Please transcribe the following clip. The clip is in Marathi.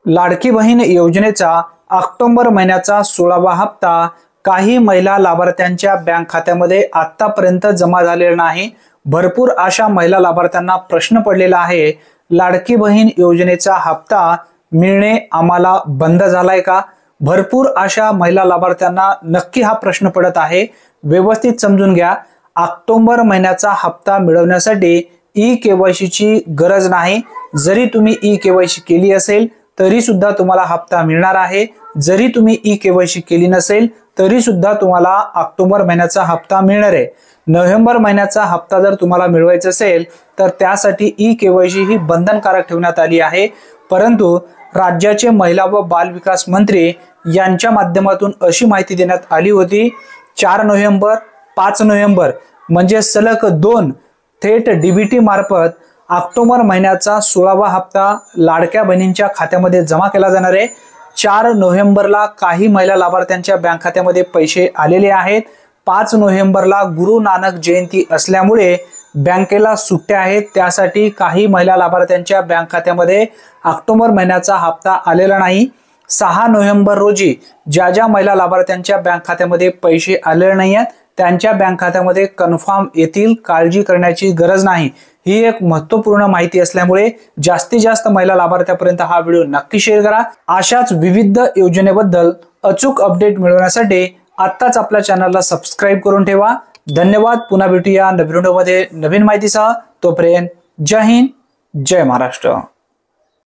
लाडकी बहीण योजनेचा ऑक्टोबर महिन्याचा 16वा हप्ता काही महिला लाभार्थ्यांच्या बँक खात्यामध्ये आतापर्यंत जमा झालेला नाही। भरपूर अशा महिला लाभार्थ्यांना प्रश्न पडलेला आहे, लाडकी बहीण योजनेचा हप्ता मिळणे आम्हाला बंद झालाय का? भरपूर अशा महिला लाभार्थ्यांना नक्की हा प्रश्न पडत आहे। व्यवस्थित समजून घ्या। ऑक्टोबर महिन्याचा हप्ता मिळवण्यासाठी ई-केवायसी ची गरज नाही। जरी तुम्ही ई-केवायसी केली असेल तरी सुद्धा तुम्हाला हप्ता मिळणार आहे। जरी तुम्ही ई-केवायसी केली नसेल तरी सुद्धा तुम्हाला ऑक्टोबर महिन्याचा हप्ता मिळणार आहे। नोव्हेंबर महिन्याचा हप्ता जर तुम्हाला मिळवायचा असेल तर त्यासाठी ई-केवायसी ही बंधनकारक ठेवण्यात आली आहे। परंतु राज्याचे महिला व बाल विकास मंत्री यांच्या माध्यमातून अशी माहिती देण्यात आली होती, 4 नोव्हेंबर 5 नोव्हेंबर म्हणजे सलग 2 थेट डीबीटी मार्फत ऑक्टोबर महिन्याचा 16वा हप्ता लाडक्या बहिणींच्या खात्यामध्ये जमा केला जाणार आहे। 4 नोव्हेंबरला काही महिला लाभार्थ्यांच्या बँक खात्यामध्ये पैसे आलेले आहेत। 5 नोव्हेंबरला गुरु नानक जयंती असल्यामुळे बँकेला सुट्ट्या आहेत, त्यासाठी काही महिला लाभार्थ्यांच्या बँक खात्यामध्ये ऑक्टोबर महिन्याचा हप्ता आलेला नाही। 6 नोव्हेंबर रोजी ज्या महिला लाभार्थ्यांच्या बँक खात्यामध्ये पैसे आलेले नाही आहेत त्यांच्या बँक खात्यामध्ये कन्फर्म येतील, काळजी करण्याची गरज नाही। ही एक महत्त्वपूर्ण माहिती असल्यामुळे जास्तीत जास्त महिला लाभार्थ्यांपर्यंत हा व्हिडिओ नक्की शेअर करा। अशाच विविध योजनेबद्दल अचूक अपडेट मिळवण्यासाठी आत्ताच आपल्या चॅनलला सबस्क्राइब करून ठेवा। धन्यवाद। पुन्हा भेटूया नवीन व्हिडिओमध्ये नवीन माहितीसह। तोपर्यंत जय हिंद, जय महाराष्ट्र।